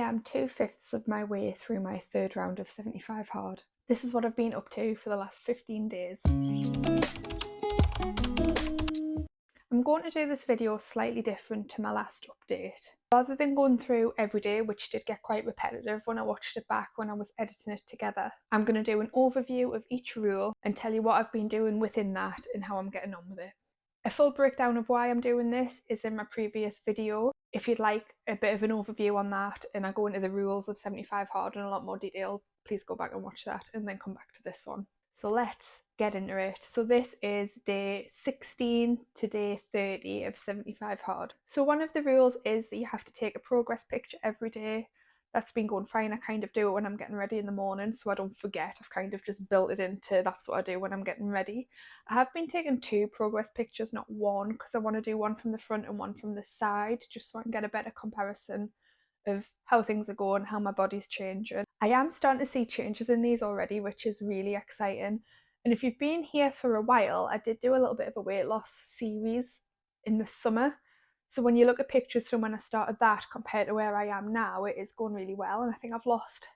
am 2/5 of my way through my third round of 75 hard. This is what I've been up to for the last 15 days. I'm going to do this video slightly different to my last update. Rather than going through every day, which did get quite repetitive when I watched it back when I was editing it together, I'm going to do an overview of each rule and tell you what I've been doing within that and how I'm getting on with it. A full breakdown of why I'm doing this is in my previous video. If you'd like a bit of an overview on that and I go into the rules of 75 hard in a lot more detail, please go back and watch that and then come back to this one. So let's get into it. So this is day 16 to day 30 of 75 hard. So one of the rules is that you have to take a progress picture every day. That's been going fine. I kind of do it when I'm getting ready in the morning so I don't forget. I've kind of just built it into that's what I do when I'm getting ready. I have been taking 2 progress pictures, not one, because I want to do one from the front and one from the side just so I can get a better comparison of how things are going, how my body's changing. I am starting to see changes in these already, which is really exciting. And if you've been here for a while, I did do a little bit of a weight loss series in the summer. So when you look at pictures from when I started that compared to where I am now, it is going really well. And I think I've lost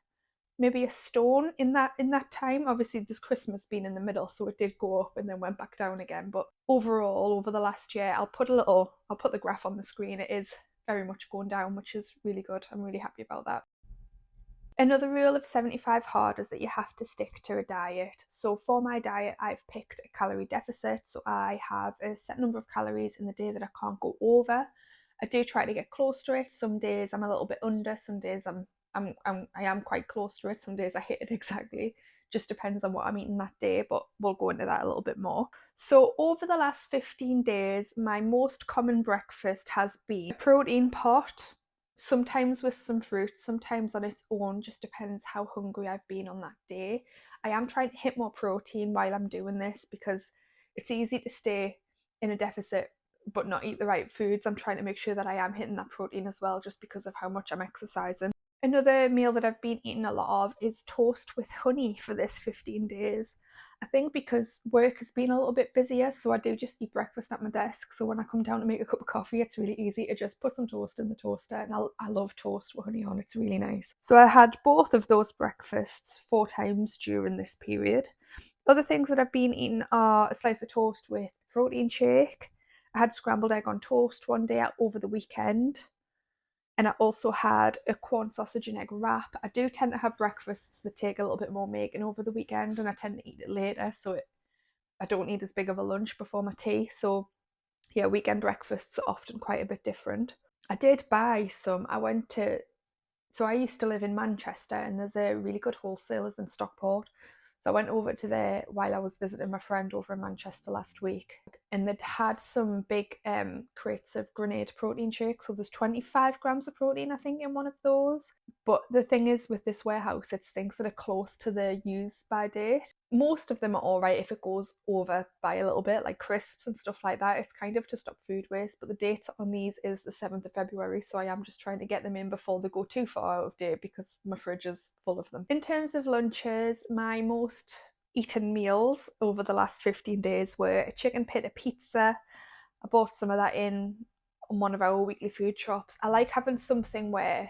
maybe a stone in that time. Obviously there's Christmas being in the middle, so it did go up and then went back down again. But overall, over the last year, I'll put the graph on the screen. It is very much going down, which is really good. I'm really happy about that. Another rule of 75 hard is that you have to stick to a diet. So for my diet, I've picked a calorie deficit. So I have a set number of calories in the day that I can't go over. I do try to get close to it. Some days I'm a little bit under, some days I am quite close to it. Some days I hit it exactly. Just depends on what I'm eating that day, but we'll go into that a little bit more. So over the last 15 days, my most common breakfast has been a protein pot, sometimes with some fruit, sometimes on its own, just depends how hungry I've been on that day. I am trying to hit more protein while I'm doing this because it's easy to stay in a deficit but not eat the right foods. I'm trying to make sure that I am hitting that protein as well, just because of how much I'm exercising. Another meal that I've been eating a lot of is toast with honey for this 15 days. I think because work has been a little bit busier, so I do just eat breakfast at my desk. So when I come down to make a cup of coffee, it's really easy to just put some toast in the toaster, and I love toast with honey on. It's really nice. So I had both of those breakfasts 4 times during this period. Other things that I've been eating are a slice of toast with protein shake. I had scrambled egg on toast one day over the weekend. And I also had a corn sausage and egg wrap. I do tend to have breakfasts that take a little bit more making over the weekend, and I tend to eat it later, so I don't need as big of a lunch before my tea. So yeah, weekend breakfasts are often quite a bit different. I did buy some. So I used to live in Manchester, and there's a really good wholesalers in Stockport. So I went over to there while I was visiting my friend over in Manchester last week, and they'd had some big crates of grenade protein shakes. So there's 25 grams of protein, I think, in one of those. But the thing is with this warehouse, it's things that are close to the use by date. Most of them are all right if it goes over by a little bit, like crisps and stuff like that. It's kind of to stop food waste, but the date on these is the 7th of February, so I am just trying to get them in before they go too far out of date because my fridge is full of them. In terms of lunches, my most eaten meals over the last 15 days were a chicken pita pizza. I bought some of that in on one of our weekly food shops. I like having something where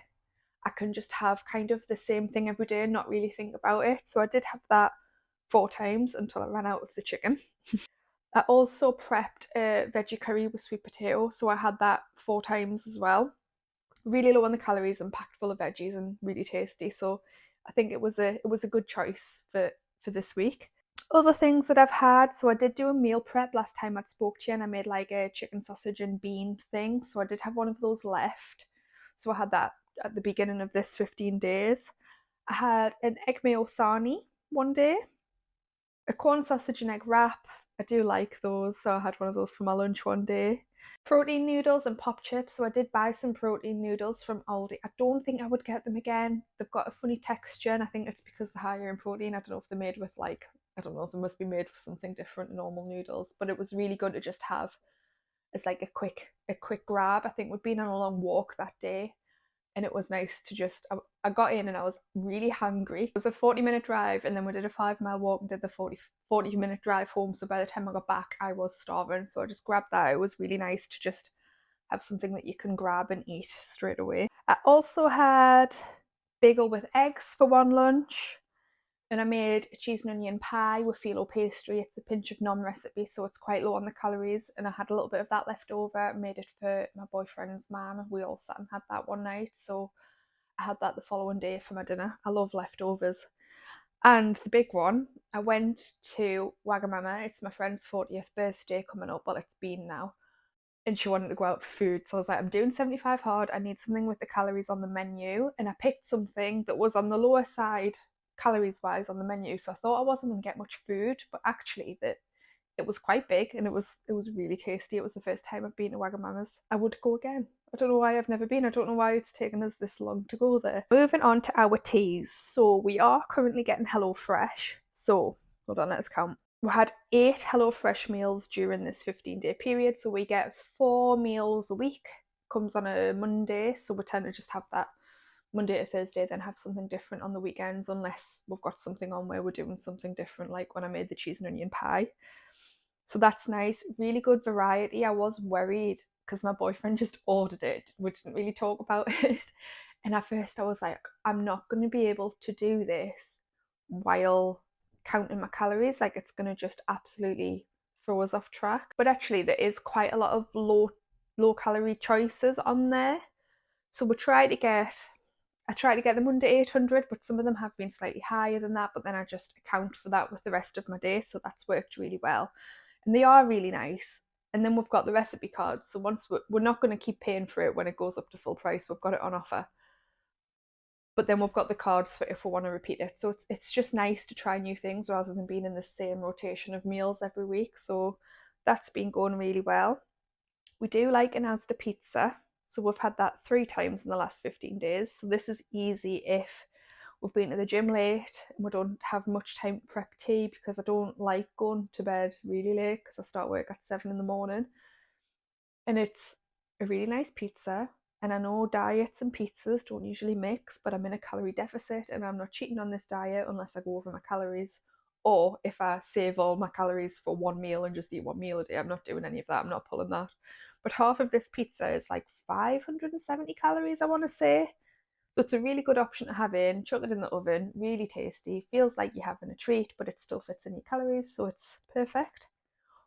I can just have kind of the same thing every day and not really think about it. So I did have that 4 times until I ran out of the chicken. I also prepped a veggie curry with sweet potato, so I had that 4 times as well. Really low on the calories and packed full of veggies and really tasty. So I think it was a good choice for this week. Other things that I've had, so I did do a meal prep last time I'd spoke to you, and I made like a chicken sausage and bean thing. So I did have one of those left. So I had that at the beginning of this 15 days. I had an egg mayo sarnie one day, a corn sausage and egg wrap. I do like those, so I had one of those for my lunch one day. Protein noodles and pop chips. So I did buy some protein noodles from Aldi. I don't think I would get them again. They've got a funny texture, and I think it's because they're higher in protein. I don't know if they're made with like, I don't know, they must be made with something different than normal noodles, but it was really good to just have as like a quick grab. I think we'd been on a long walk that day, and it was nice to just, I got in and I was really hungry. It was a 40-minute drive, and then we did a 5-mile walk and did the 40-minute drive home. So by the time I got back, I was starving. So I just grabbed that. It was really nice to just have something that you can grab and eat straight away. I also had bagel with eggs for one lunch. And I made a cheese and onion pie with phyllo pastry. It's a pinch of nom recipe, so it's quite low on the calories. And I had a little bit of that left over. I made it for my boyfriend's mum. We all sat and had that one night. So I had that the following day for my dinner. I love leftovers. And the big one, I went to Wagamama. It's my friend's 40th birthday coming up. Well, it's been now. And she wanted to go out for food. So I was like, I'm doing 75 hard. I need something with the calories on the menu. And I picked something that was on the lower side calories wise on the menu. So I thought I wasn't going to get much food, but actually it was quite big and it was really tasty. It was the first time I've been to Wagamama's. I would go again. I don't know why I've never been. I don't know why it's taken us this long to go there. Moving on to our teas. So we are currently getting HelloFresh. So hold on, let's count. We had 8 HelloFresh meals during this 15-day period. So we get 4 meals a week. Comes on a Monday. So we tend to just have that Monday to Thursday, then have something different on the weekends, unless we've got something on where we're doing something different, like when I made the cheese and onion pie. So that's nice. Really good variety. I was worried because my boyfriend just ordered it. We didn't really talk about it. And at first I was like, I'm not going to be able to do this while counting my calories. Like, it's going to just absolutely throw us off track. But actually there is quite a lot of low calorie choices on there. So I try to get them under 800, but some of them have been slightly higher than that, but then I just account for that with the rest of my day, so that's worked really well. And they are really nice. And then we've got the recipe cards, so once we're not going to keep paying for it when it goes up to full price, we've got it on offer. But then we've got the cards for if we want to repeat it. So it's just nice to try new things rather than being in the same rotation of meals every week. So that's been going really well. We do like an Asda pizza. So we've had that 3 times in the last 15 days. So this is easy if we've been to the gym late and we don't have much time to prep tea, because I don't like going to bed really late because I start work at 7 in the morning. And it's a really nice pizza. And I know diets and pizzas don't usually mix, but I'm in a calorie deficit and I'm not cheating on this diet unless I go over my calories. Or if I save all my calories for one meal and just eat one meal a day, I'm not doing any of that. I'm not pulling that. But half of this pizza is like 570 calories, I want to say. So it's a really good option to have in. Chuck it in the oven, really tasty. Feels like you're having a treat, but it still fits in your calories, so it's perfect.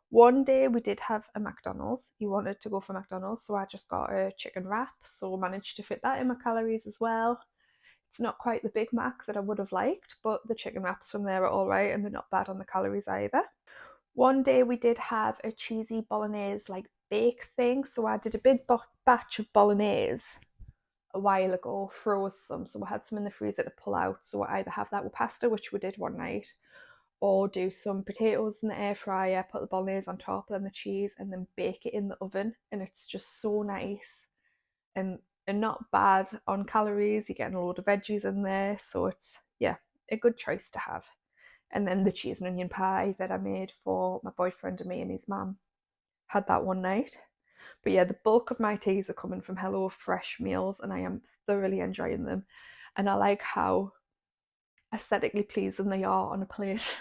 One day we did have a McDonald's. He wanted to go for McDonald's, so I just got a chicken wrap, so I managed to fit that in my calories as well. It's not quite the Big Mac that I would have liked, but the chicken wraps from there are all right and they're not bad on the calories either. One day we did have a cheesy bolognese like bake thing, so I did a big batch of bolognese a while ago, froze some, so we had some in the freezer to pull out. So I either have that with pasta, which we did one night, or do some potatoes in the air fryer, put the bolognese on top, then the cheese, and then bake it in the oven. And it's just so nice and not bad on calories. You're getting a load of veggies in there, so it's, yeah, a good choice to have. And then the cheese and onion pie that I made for my boyfriend and me and his mum, had that one night. But yeah, the bulk of my teas are coming from HelloFresh meals and I am thoroughly enjoying them. And I like how aesthetically pleasing they are on a plate.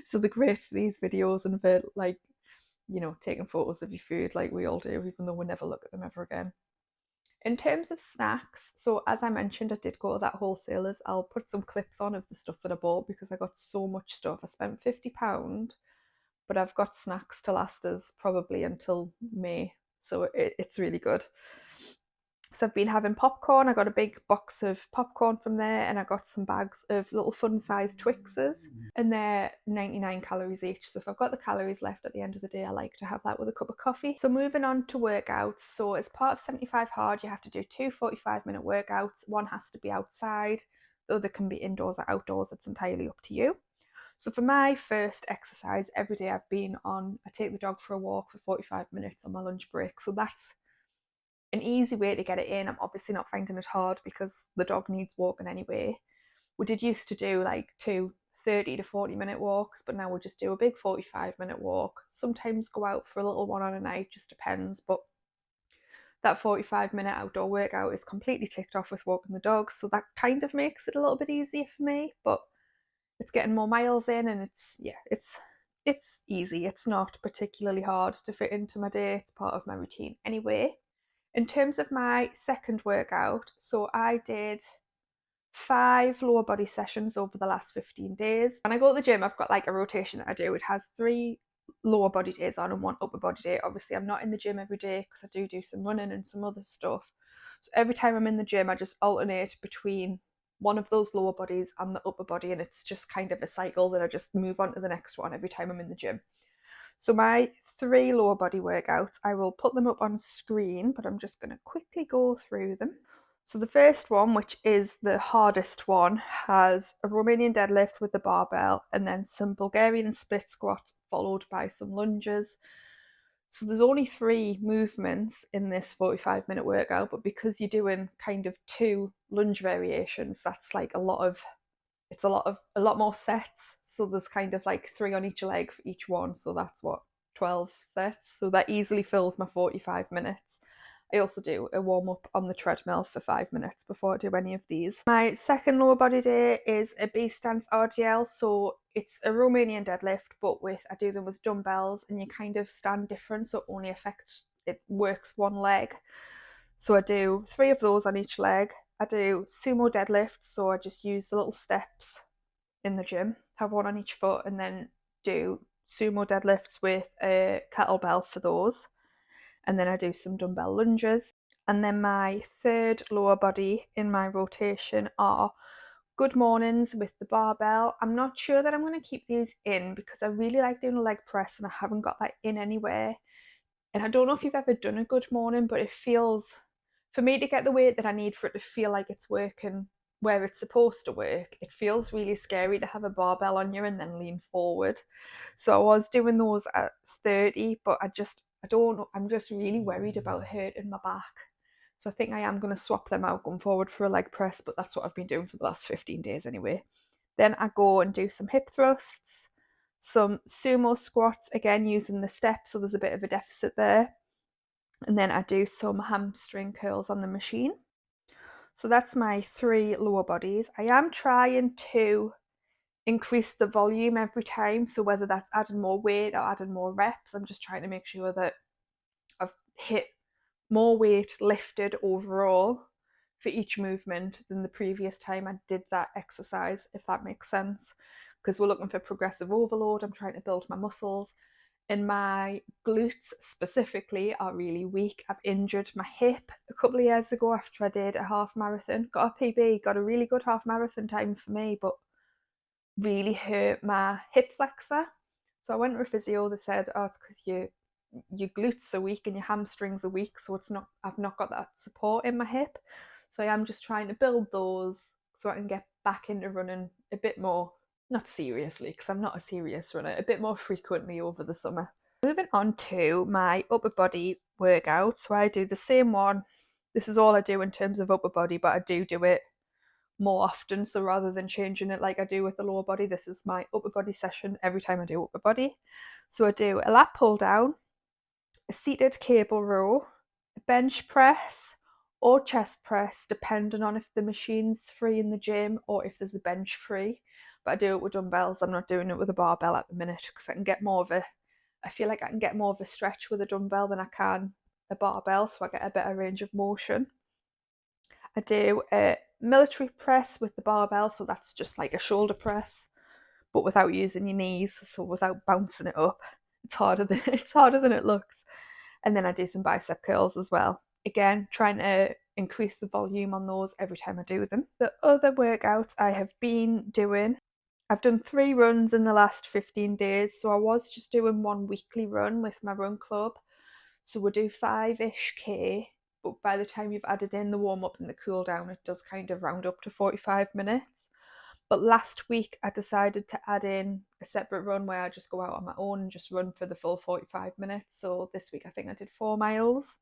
So they're great for these videos and for, like, you know, taking photos of your food like we all do, even though we never look at them ever again. In terms of snacks, so as I mentioned, I did go to that wholesalers. I'll put some clips on of the stuff that I bought because I got so much stuff. I spent £50, but I've got snacks to last us probably until May. So it's really good. So I've been having popcorn. I got a big box of popcorn from there, and I got some bags of little fun-sized Twixes, and they're 99 calories each. So if I've got the calories left at the end of the day, I like to have that with a cup of coffee. So moving on to workouts. So as part of 75 hard, you have to do 2 45-minute workouts. One has to be outside, the other can be indoors or outdoors. It's entirely up to you. So for my first exercise, every day I take the dog for a walk for 45 minutes on my lunch break. So that's an easy way to get it in. I'm obviously not finding it hard because the dog needs walking anyway. We did used to do like 2 30 to 40-minute walks, but now we'll just do a big 45-minute walk. Sometimes go out for a little one on a night, just depends. But that 45-minute outdoor workout is completely ticked off with walking the dog. So that kind of makes it a little bit easier for me, but it's getting more miles in, and it's easy. It's not particularly hard to fit into my day. It's part of my routine anyway. In terms of my second workout, so I did 5 lower body sessions over the last 15 days. When I go to the gym, I've got like a rotation that I do. It has 3 lower body days on and 1 upper body day. Obviously, I'm not in the gym every day because I do some running and some other stuff. So every time I'm in the gym, I just alternate between one of those lower bodies and the upper body, and it's just kind of a cycle that I just move on to the next one every time I'm in the gym. So my 3 lower body workouts, I will put them up on screen, but I'm just going to quickly go through them. So the first one, which is the hardest one, has a Romanian deadlift with the barbell and then some Bulgarian split squats followed by some lunges. So there's only 3 movements in this 45-minute workout, but because you're doing kind of 2 lunge variations, that's like a lot more sets. So there's kind of like 3 on each leg for each one. So that's what, 12 sets. So that easily fills my 45 minutes. I also do a warm up on the treadmill for 5 minutes before I do any of these. My second lower body day is a B stance RDL. So it's a Romanian deadlift, but I do them with dumbbells, and you kind of stand different. So it works one leg. So I do 3 of those on each leg. I do sumo deadlifts. So I just use the little steps in the gym, have 1 on each foot, and then do sumo deadlifts with a kettlebell for those. And then I do some dumbbell lunges. And then my third lower body in my rotation are good mornings with the barbell. I'm not sure that I'm going to keep these in because I really like doing a leg press and I haven't got that in anywhere. And I don't know if you've ever done a good morning, but it feels, for me to get the weight that I need for it to feel like it's working where it's supposed to work, it feels really scary to have a barbell on you and then lean forward. So I was doing those at 30, but I don't know, I'm just really worried about hurting my back. So I think I am going to swap them out going forward for a leg press, but that's what I've been doing for the last 15 days anyway. Then I go and do some hip thrusts, some sumo squats, again using the steps, so there's a bit of a deficit there. And then I do some hamstring curls on the machine. So that's my 3 lower bodies. I am trying to increase the volume every time. So whether that's adding more weight or adding more reps, I'm just trying to make sure that I've hit more weight lifted overall for each movement than the previous time I did that exercise, if that makes sense. Because we're looking for progressive overload. I'm trying to build my muscles. And my glutes specifically are really weak. I've injured my hip a couple of years ago after I did a half marathon. Got a PB, got a really good half marathon time for me, but really hurt my hip flexor. So I went to a physio that said, oh, it's because your glutes are weak and your hamstrings are weak, so I've not got that support in my hip. So I am just trying to build those so I can get back into running a bit more, not seriously, because I'm not a serious runner, a bit more frequently over the summer. Moving on to my upper body workout. So I do the same one. This is all I do in terms of upper body, but I do it more often. So rather than changing it like I do with the lower body, this is my upper body session every time I do upper body. So I do a lat pull down, a seated cable row, a bench press or chest press, depending on if the machine's free in the gym or if there's a bench free. But I do it with dumbbells. I'm not doing it with a barbell at the minute because I feel like I can get more of a stretch with a dumbbell than I can a barbell, so I get a better range of motion. I do a military press with the barbell, so that's just like a shoulder press, but without using your knees, so without bouncing it up. It's harder than it looks. And then I do some bicep curls as well. Again, trying to increase the volume on those every time I do them. The other workouts I have been doing, I've done 3 runs in the last 15 days. So I was just doing 1 weekly run with my run club. So we'll do 5-ish K, but by the time you've added in the warm up and the cool down, it does kind of round up to 45 minutes. But last week I decided to add in a separate run where I just go out on my own and just run for the full 45 minutes. So this week I think I did 4 miles.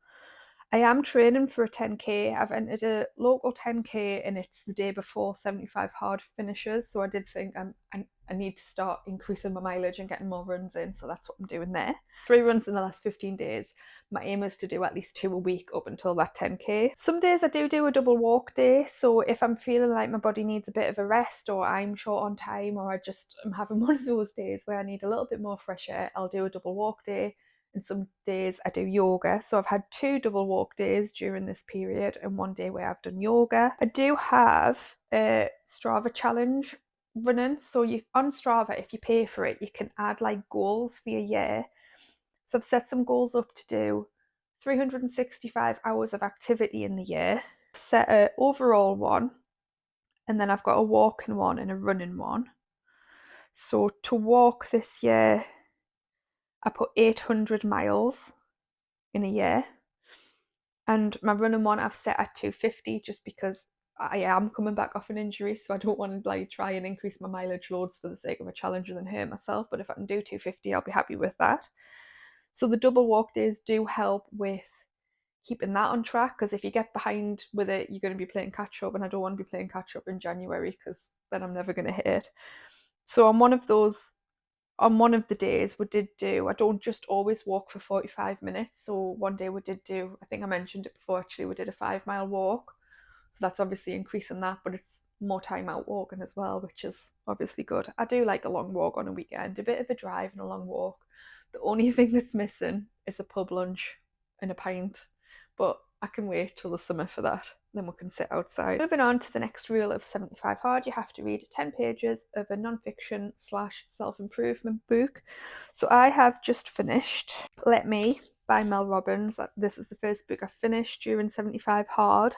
I am training for a 10K. I've entered a local 10K and it's the day before 75 hard finishes. So I did think I need to start increasing my mileage and getting more runs in. So that's what I'm doing there. 3 runs in the last 15 days. My aim is to do at least 2 a week up until that 10K. Some days I do a double walk day. So if I'm feeling like my body needs a bit of a rest or I'm short on time or I'm having one of those days where I need a little bit more fresh air, I'll do a double walk day and some days I do yoga. So I've had 2 double walk days during this period and 1 day where I've done yoga. I do have a Strava challenge running. So you on Strava, if you pay for it, you can add like goals for your year. So I've set some goals up to do 365 hours of activity in the year, set an overall one, and then I've got a walking one and a running one. So to walk this year, I put 800 miles in a year, and my running one I've set at 250 just because I am coming back off an injury, so I don't want to like try and increase my mileage loads for the sake of a challenge and then hurt myself. But if I can do 250, I'll be happy with that. So the double walk days do help with keeping that on track, because if you get behind with it, you're going to be playing catch up, and I don't want to be playing catch up in January because then I'm never going to hit it. So on one of the days we did do, I don't just always walk for 45 minutes. So one day we did do, I think I mentioned it before actually, we did a 5 mile walk. So that's obviously increasing that, but it's more time out walking as well, which is obviously good. I do like a long walk on a weekend, a bit of a drive and a long walk. The only thing that's missing is a pub lunch and a pint, but I can wait till the summer for that. Then we can sit outside. Moving on to the next rule of 75 hard, you have to read 10 pages of a non-fiction / self-improvement book. So I have just finished Let Me by Mel Robbins. This is the first book I finished during 75 hard.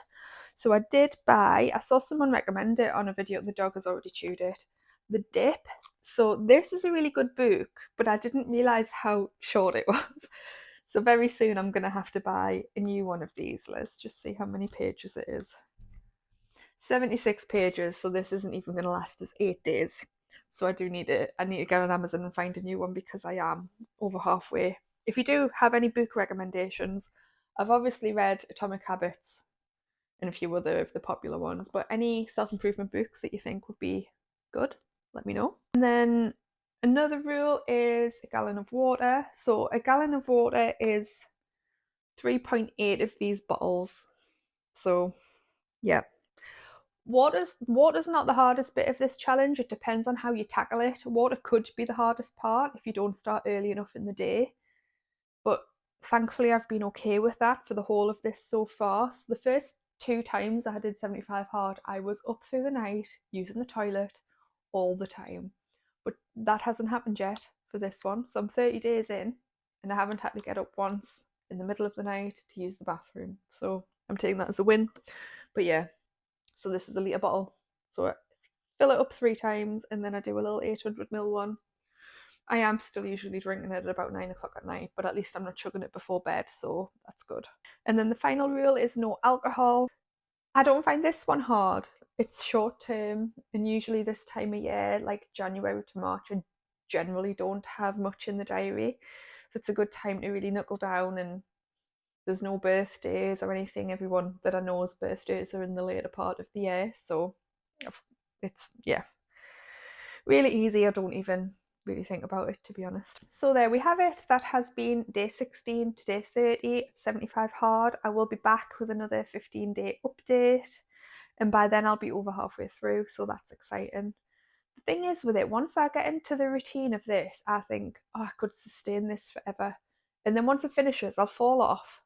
So I saw someone recommend it on a video, the dog has already chewed it, The Dip. So this is a really good book, but I didn't realise how short it was. So very soon I'm going to have to buy a new one of these. Let's just see how many pages it is. 76 pages, so this isn't even going to last us 8 days. So I need to go on Amazon and find a new one because I am over halfway. If you do have any book recommendations, I've obviously read Atomic Habits and a few other of the popular ones, but any self-improvement books that you think would be good, let me know. And then another rule is a gallon of water. So a gallon of water is 3.8 of these bottles. So yeah. Water's not the hardest bit of this challenge. It depends on how you tackle it. Water could be the hardest part if you don't start early enough in the day. But thankfully I've been okay with that for the whole of this so far. So the first 2 times I did 75 hard, I was up through the night using the toilet all the time. But that hasn't happened yet for this one. So I'm 30 days in and I haven't had to get up once in the middle of the night to use the bathroom. So I'm taking that as a win. But yeah, so this is a litre bottle. So I fill it up 3 times and then I do a little 800ml one. I am still usually drinking it at about 9 o'clock at night, but at least I'm not chugging it before bed, so that's good. And then the final rule is no alcohol. I don't find this one hard. It's short term, and usually this time of year, like January to March, I generally don't have much in the diary. So it's a good time to really knuckle down, and there's no birthdays or anything. Everyone that I know's birthdays are in the later part of the year, so it's, yeah, really easy. I don't even really think about it, to be honest. So there we have it. That has been day 16 to day 30, 75 hard. I will be back with another 15-day update, and by then I'll be over halfway through, so that's exciting. The thing is with it, once I get into the routine of this, I think, oh, I could sustain this forever. And then once it finishes, I'll fall off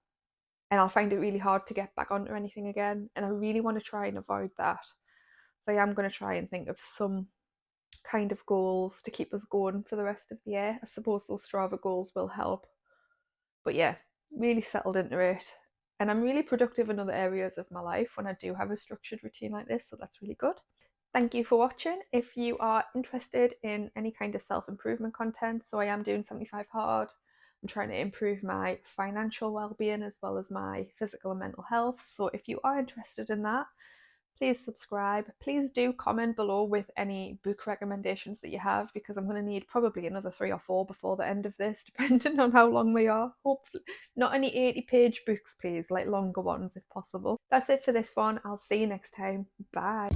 and I'll find it really hard to get back onto anything again. And I really want to try and avoid that. So I am going to try and think of some kind of goals to keep us going for the rest of the year. I suppose those Strava goals will help. But yeah, really settled into it. And I'm really productive in other areas of my life when I do have a structured routine like this, so that's really good. Thank you for watching. If you are interested in any kind of self-improvement content, so I am doing 75 hard. I'm trying to improve my financial well-being as well as my physical and mental health. So if you are interested in that, please subscribe. Please do comment below with any book recommendations that you have, because I'm going to need probably another 3 or 4 before the end of this, depending on how long we are. Hopefully not any 80-page books, please, like longer ones if possible. That's it for this one. I'll see you next time. Bye.